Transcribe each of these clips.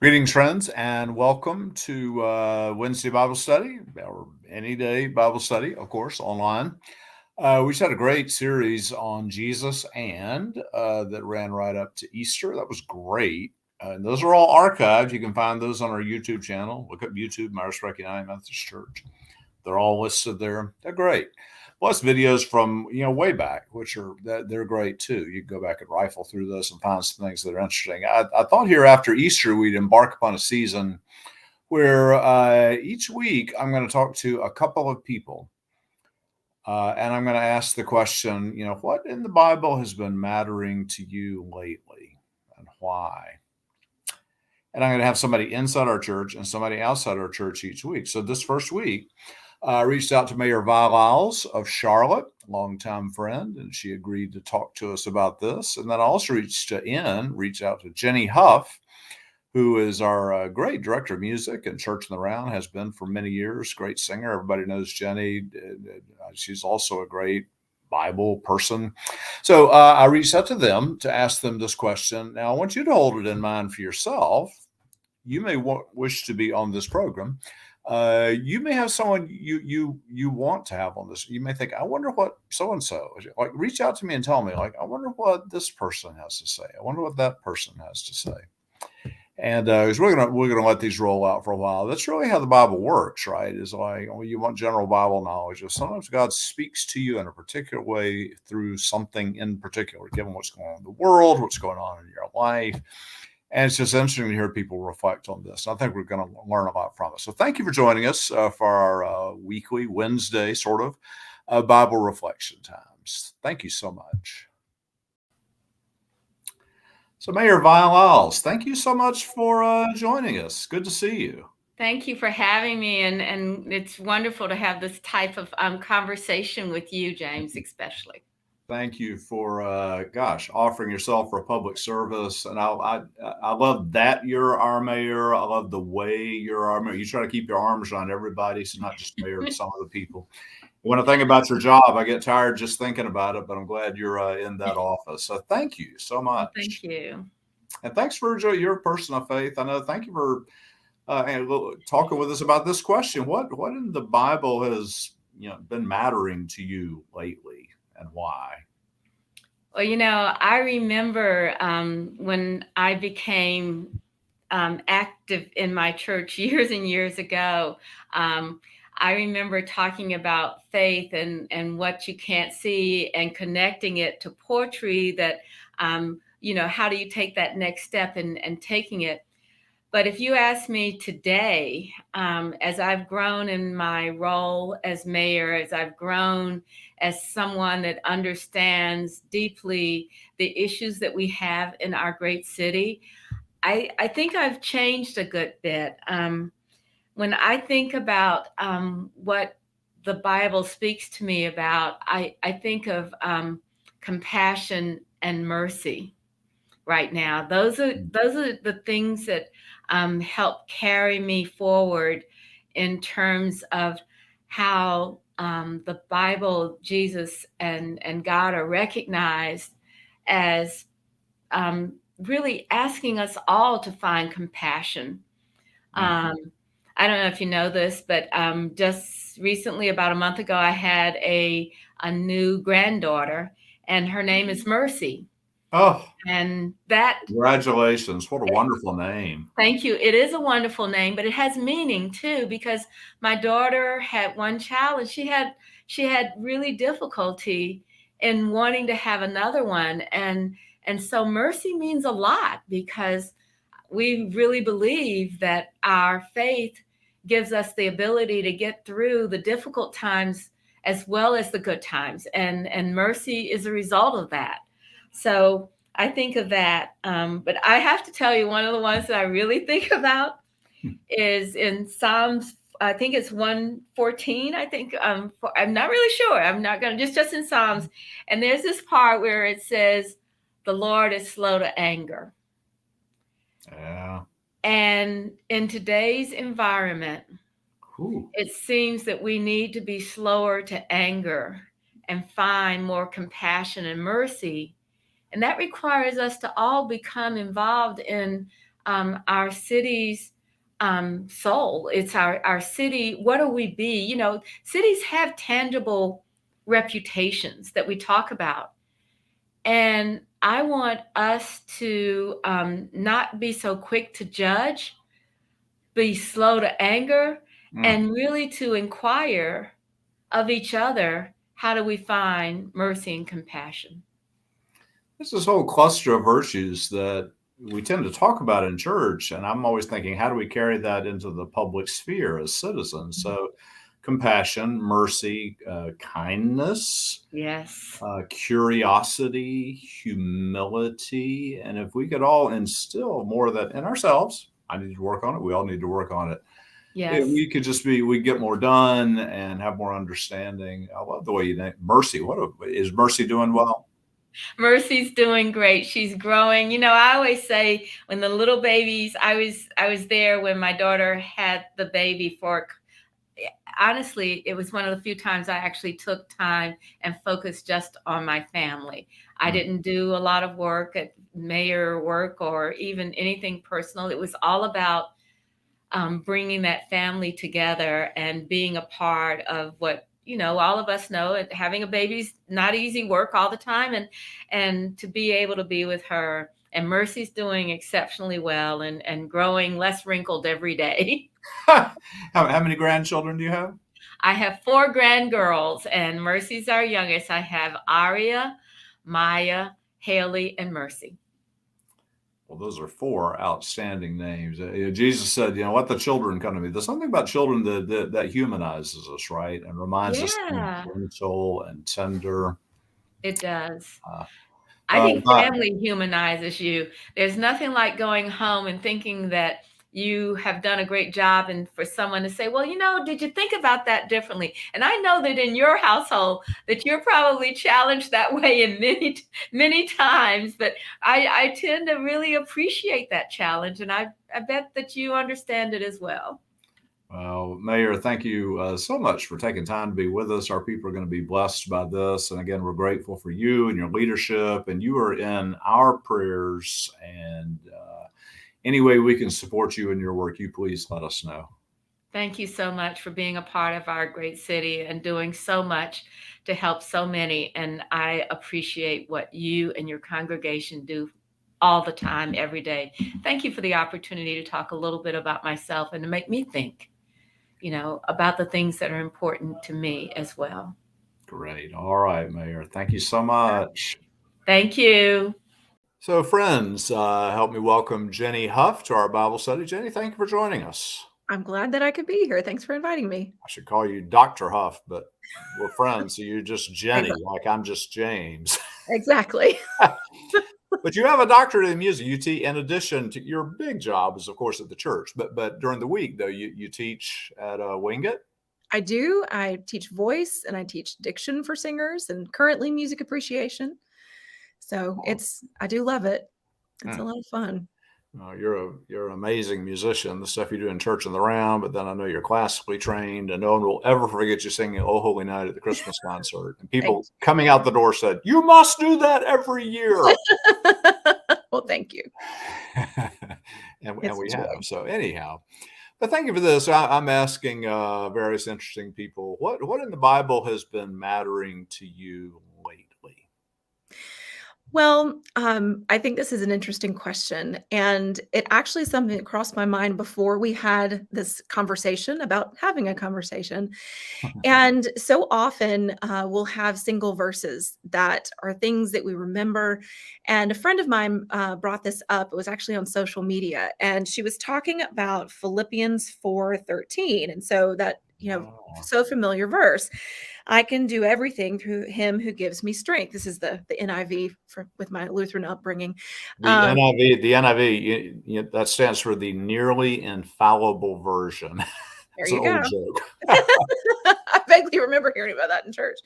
Greetings, friends, and welcome to Wednesday Bible Study, or any day Bible study, of course, online. We just had a great series on Jesus and that ran right up to Easter. That was great. And those are all archived. You can find those on our YouTube channel. Look up YouTube, Myers United Methodist Church. They're all listed there. They're great. Plus videos from way back, which are they're great too. You can go back and rifle through this and find some things that are interesting. I thought here after Easter we'd embark upon a season where each week I'm going to talk to a couple of people, and I'm going to ask the question, what in the Bible has been mattering to you lately, and why? And I'm going to have somebody inside our church and somebody outside our church each week. So this first week, I reached out to Mayor Lyles of Charlotte, longtime friend, and she agreed to talk to us about this. And then I also reached out to Jenni Hough, who is our great director of music and Church in the Round, has been for many years, great singer. Everybody knows Jenni. She's also a great Bible person. So I reached out to them to ask them this question. Now, I want you to hold it in mind for yourself. You may wish to be on this program. You may have someone you want to have on this. You may think, I wonder what so and so. Like, reach out to me and tell me, like, I wonder what this person has to say. I wonder what that person has to say. And because we're gonna let these roll out for a while. That's really how the Bible works, right? Is like, you want general Bible knowledge. Sometimes God speaks to you in a particular way through something in particular, given what's going on in the world, what's going on in your life. And it's just interesting to hear people reflect on this. I think we're going to learn a lot from it. So thank you for joining us for our weekly Wednesday sort of Bible reflection times. Thank you so much. So Mayor Lyles, thank you so much for joining us. Good to see you. Thank you for having me, and it's wonderful to have this type of conversation with you, James, especially. Thank you for, offering yourself for a public service. And I love that you're our mayor. I love the way you're our mayor. You try to keep your arms around everybody, so not just mayor, but some of the people. When I think about your job, I get tired just thinking about it, but I'm glad you're in that office. So thank you so Well, thank much. you. And thanks for your person of faith. I know, thank you for talking with us about this question. What in the Bible has been mattering to you lately, and why? Well, I remember when I became active in my church years and years ago. Um, I remember talking about faith and what you can't see and connecting it to poetry that, how do you take that next step and taking it? But if you ask me today, as I've grown in my role as mayor, as I've grown as someone that understands deeply the issues that we have in our great city, I think I've changed a good bit. When I think about what the Bible speaks to me about, I think of compassion and mercy right now. Those are the things that help carry me forward in terms of how the Bible, Jesus, and God are recognized as really asking us all to find compassion. Mhm. Um, I don't know if you know this, but just recently, about a month ago, I had a new granddaughter, and her name is Mercy. Oh, And that, congratulations. What a wonderful name. thank you. It is a wonderful name, but it has meaning too, because my daughter had one child and she had really difficulty in wanting to have another one. And so mercy means a lot because we really believe that our faith gives us the ability to get through the difficult times as well as the good times, and mercy is a result of that. So I think of that, but I have to tell you, one of the ones that I really think about is in Psalms. I think it's 114. I think I'm not really sure. I'm not gonna just in Psalms, and there's this part where it says, "The Lord is slow to anger." Yeah. And in today's environment, Whew. it seems that we need to be slower to anger and find more compassion and mercy. And that requires us to all become involved in our city's soul. It's our city. What do we be? You know, cities have tangible reputations that we talk about. And I want us to not be so quick to judge, be slow to anger, Mm. and really to inquire of each other, how do we find mercy and compassion? There's this whole cluster of virtues that we tend to talk about in church, and I'm always thinking, how do we carry that into the public sphere as citizens? So, compassion, mercy, kindness, Yes. curiosity, humility, and if we could all instill more of that in ourselves, I need to work on it. We all need to work on it. If Yes. we could just be, we get more done and have more understanding. I love the way you name Mercy. Is Mercy doing well? Mercy's doing great. She's growing. You know, I always say when the little babies, I was there when my daughter had the baby for, honestly, it was one of the few times I actually took time and focused just on my family. I Mm. didn't do a lot of work at mayor work or even anything personal. It was all about bringing that family together and being a part of what, you know, all of us know, having a baby's not easy work all the time, and to be able to be with her. And Mercy's doing exceptionally well and growing less wrinkled every day. How many grandchildren do you have? I have four grandgirls, and Mercy's our youngest. I have Aria, Maya, Haley, and Mercy. Well, those are four outstanding names. Jesus said, "You know, let the children come to me." There's something about children that humanizes us, right, and reminds us to be Yeah, gentle and tender. it does. Uh, I think God, family humanizes you. There's nothing like going home and thinking that you have done a great job, and for someone to say, "Well, you know, did you think about that differently?" And I know that in your household that you're probably challenged that way in many times, but I tend to really appreciate that challenge, and I bet that you understand it as well. well, Mayor, thank you so much for taking time to be with us. Our people are going to be blessed by this, and again, we're grateful for you and your leadership, and you are in our prayers. And any way we can support you in your work, you please let us know. Thank you so much for being a part of our great city and doing so much to help so many. And I appreciate what you and your congregation do all the time, every day. Thank you for the opportunity to talk a little bit about myself and to make me think, you know, about the things that are important to me as well. Great. All right, Mayor. Thank you so much. Thank you. So, friends, help me welcome Jenni Hough to our Bible study. Jenni, thank you for joining us. I'm glad that I could be here. Thanks for inviting me. I should call you Dr. Huff, but we're friends, so you're just Jenni, Exactly. like I'm just James. Exactly. But you have a doctorate in music. In addition to your big job is, of course, at the church. But during the week, though, you teach at Wingate. I do. I teach voice and I teach diction for singers and currently music appreciation. So I do love it. It's Hmm. a lot of fun. You're an amazing musician. The stuff you do in church and the round, but then I know you're classically trained, and no one will ever forget you singing "Oh Holy Night" at the Christmas concert. And people Ex- coming out the door said, "You must do that every year." Well, thank you. And It's a we joy. have. So anyhow, but thank you for this. I'm asking various interesting people what in the Bible has been mattering to you lately. Well, I think this is an interesting question. And it actually is something that crossed my mind before we had this conversation about having a conversation. And so often we'll have single verses that are things that we remember. And a friend of mine brought this up. It was actually on social media. And she was talking about Philippians 4:13. And so that, Oh, so familiar verse. I can do everything through him who gives me strength. This is the NIV with my Lutheran upbringing. the Um, NIV, the NIV, that stands for the nearly infallible version. there It's an you go. old joke. I vaguely remember hearing about that in church.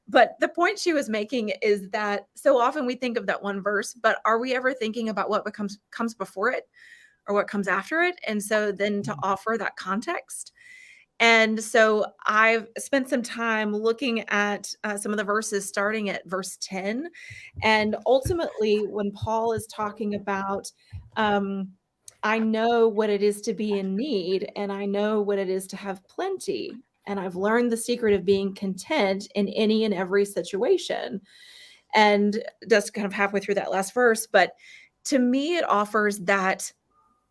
But the point she was making is that so often we think of that one verse, but are we ever thinking about what comes before it or what comes after it? And so then to offer that context. And so I've spent some time looking at some of the verses starting at verse 10. And ultimately, when Paul is talking about um, I know what it is to be in need, and I know what it is to have plenty. And I've learned the secret of being content in any and every situation. And that's kind of halfway through that last verse. But to me, it offers that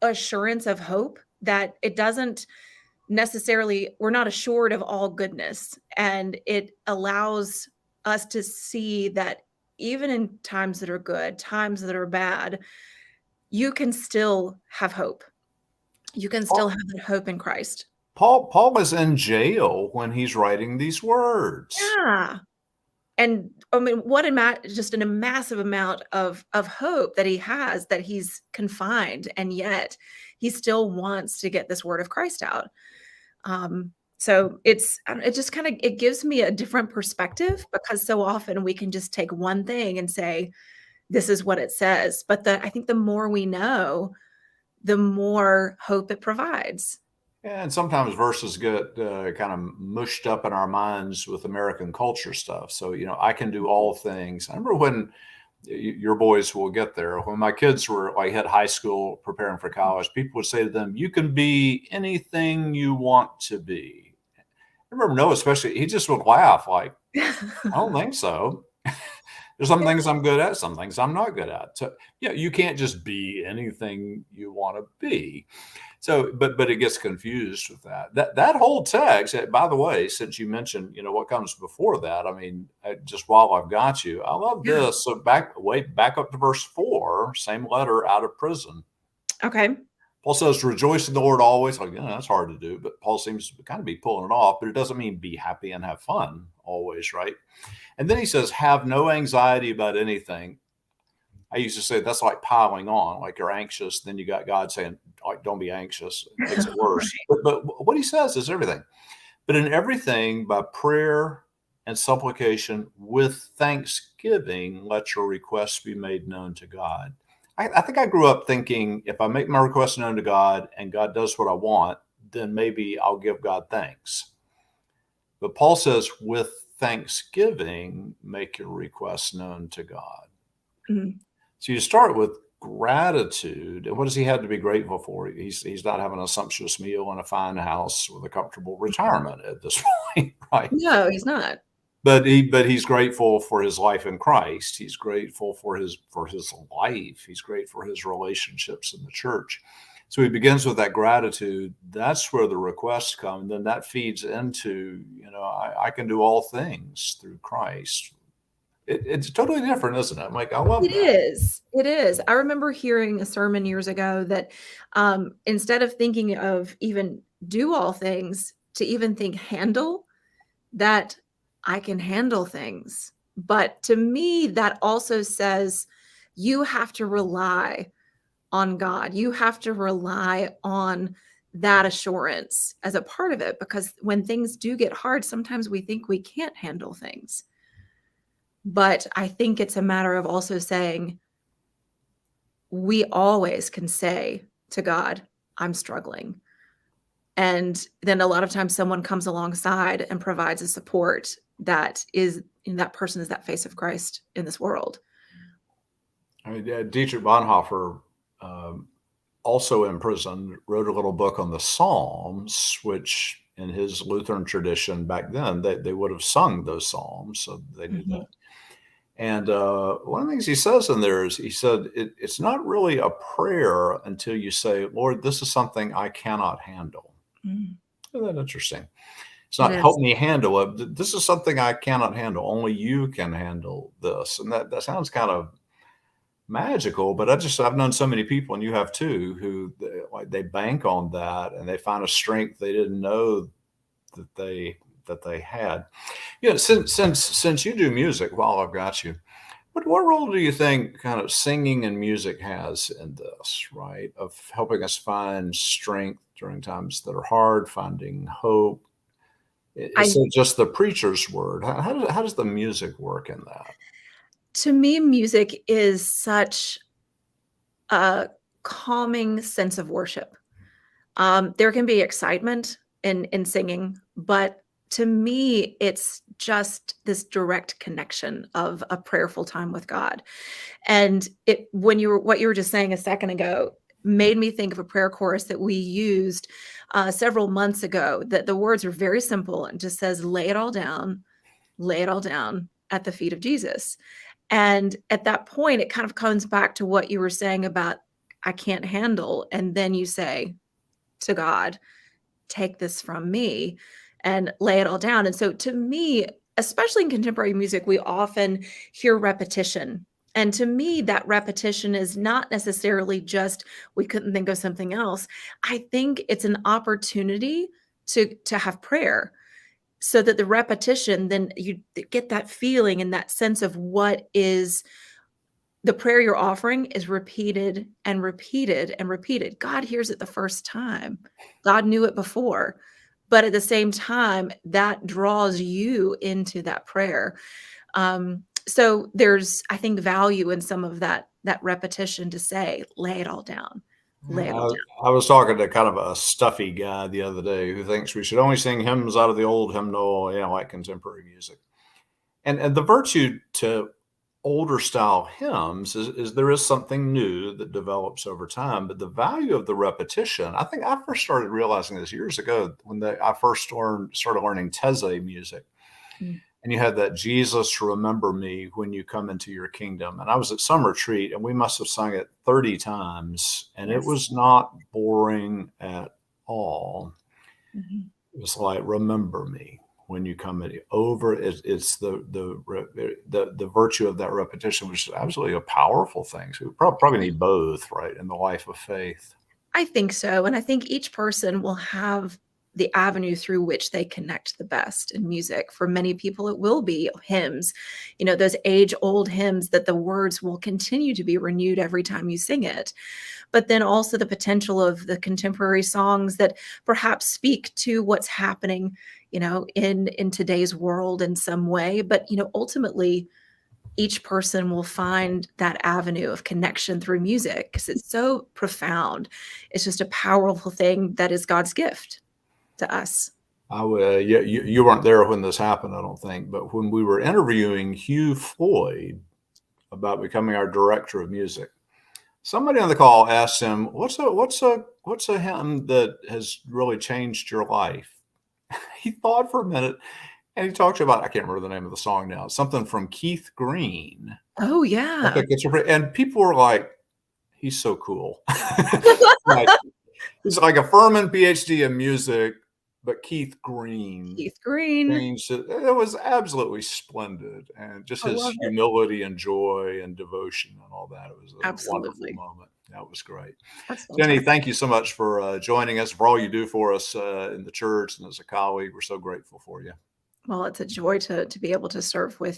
assurance of hope that it doesn't necessarily, we're not assured of all goodness. And it allows us to see that even in times that are good, times that are bad, you can still have hope. You can still have that hope in Christ. Paul is in jail when he's writing these words. Yeah. And I mean, just a massive amount of hope that he has, that he's confined, and yet he still wants to get this word of Christ out. So it just kind of, it gives me a different perspective, because so often we can just take one thing and say, this is what it says. But I think the more we know, the more hope it provides. And sometimes verses get kind of mushed up in our minds with American culture stuff. So, I can do all things. I remember when your boys will get there. When my kids were like hit high school, preparing for college, people would say to them, "You can be anything you want to be." I remember Noah, especially, he just would laugh like, "I don't think so." There's some things I'm good at, some things I'm not good at. So, you can't just be anything you want to be. So, but it gets confused with that. That whole text, by the way, since you mentioned, what comes before that, I mean, just while I've got you, I love Yeah. this. So back up to verse 4, same letter, out of prison. Okay. Paul says, "Rejoice in the Lord always." Like, that's hard to do, but Paul seems to kind of be pulling it off. But it doesn't mean be happy and have fun always, right? And then he says, "Have no anxiety about anything." I used to say that's like piling on, like you're anxious. Then you got God saying, like, don't be anxious. It makes it worse. But what he says is everything. But in everything, by prayer and supplication with thanksgiving, let your requests be made known to God. I think I grew up thinking if I make my request known to God and God does what I want, then maybe I'll give God thanks. But Paul says, with thanksgiving, make your requests known to God. Mhm. So you start with gratitude. And what does he have to be grateful for? He's not having a sumptuous meal in a fine house with a comfortable retirement at this point, right? No, he's not. But he's grateful for his life in Christ. He's grateful for his life. He's grateful for his relationships in the church. So he begins with that gratitude. That's where the requests come. And then that feeds into, I can do all things through Christ. It's totally different, isn't it? I'm like, I love It that. is. It is. I remember hearing a sermon years ago that instead of thinking of even do all things, to even think handle, that I can handle things. But to me, that also says you have to rely on God. You have to rely on that assurance as a part of it, because when things do get hard, sometimes we think we can't handle things. But I think it's a matter of also saying, we always can say to God, I'm struggling. And then a lot of times someone comes alongside and provides a support that is, and that person is that face of Christ in this world. I mean, Dietrich Bonhoeffer, also in prison, wrote a little book on the Psalms, which in his Lutheran tradition back then, they would have sung those Psalms. So they knew that. And one of the things he says in there is, he said, it's not really a prayer until you say, Lord, this is something I cannot handle. Mm. Isn't that interesting? It's It not is. help me handle it. This is something I cannot handle. Only you can handle this. And that sounds kind of magical, but I've known so many people, and you have too, who they bank on that and they find a strength they didn't know that they had. Since you do music, while I've got you, what role do you think kind of singing and music has in this, right? Of helping us find strength during times that are hard, finding hope. It's not just the preacher's word. How does the music work in that? To me, music is such a calming sense of worship. There can be excitement in singing, but to me, it's just this direct connection of a prayerful time with God. And what you were just saying a second ago made me think of a prayer chorus that we used several months ago, that the words are very simple and just says, lay it all down at the feet of Jesus. And at that point, it kind of comes back to what you were saying about, I can't handle. And then you say to God, take this from me and lay it all down. And so to me, especially in contemporary music, we often hear repetition. And to me, that repetition is not necessarily just we couldn't think of something else. I think it's an opportunity to have prayer, so that the repetition, then you get that feeling and that sense of what is the prayer you're offering is repeated and repeated and repeated. God hears it the first time. God knew it before. But at the same time, that draws you into that prayer. So there's, I think, value in some of that repetition to say, lay it all down. Lay it all down. I was talking to kind of a stuffy guy the other day who thinks we should only sing hymns out of the old hymnal, like contemporary music. And the virtue to older style hymns is there is something new that develops over time, but the value of the repetition, I think I first started realizing this years ago when I first started learning Teze music. Mm. And you had that Jesus, remember me when you come into your kingdom. And I was at some retreat and we must have sung it 30 times and Yes. it was not boring at all. Mhm. It was like, remember me when you come in over. It's the virtue of that repetition, which is absolutely a powerful thing. So we probably need both, right, in the life of faith. I think so. And I think each person will have the avenue through which they connect the best in music. For many people, it will be hymns, those age-old hymns that the words will continue to be renewed every time you sing it. But then also the potential of the contemporary songs that perhaps speak to what's happening, in today's world in some way. But, ultimately, each person will find that avenue of connection through music because it's so profound. It's just a powerful thing that is God's gift to us. You weren't there when this happened, I don't think, but when we were interviewing Hugh Floyd about becoming our director of music, somebody on the call asked him, what's a hymn that has really changed your life? He thought for a minute and he talked about, I can't remember the name of the song now, something from Keith Green. Oh, yeah. Okay, and people were like, he's so cool. Like, he's like a Furman PhD in music, but Keith Green changed it. It was absolutely splendid. And just his humility and joy and devotion and all that. It was a wonderful moment. That was great. Jenni, thank you so much for joining us, for all you do for us in the church and as a colleague. We're so grateful for you. Well, it's a joy to be able to serve with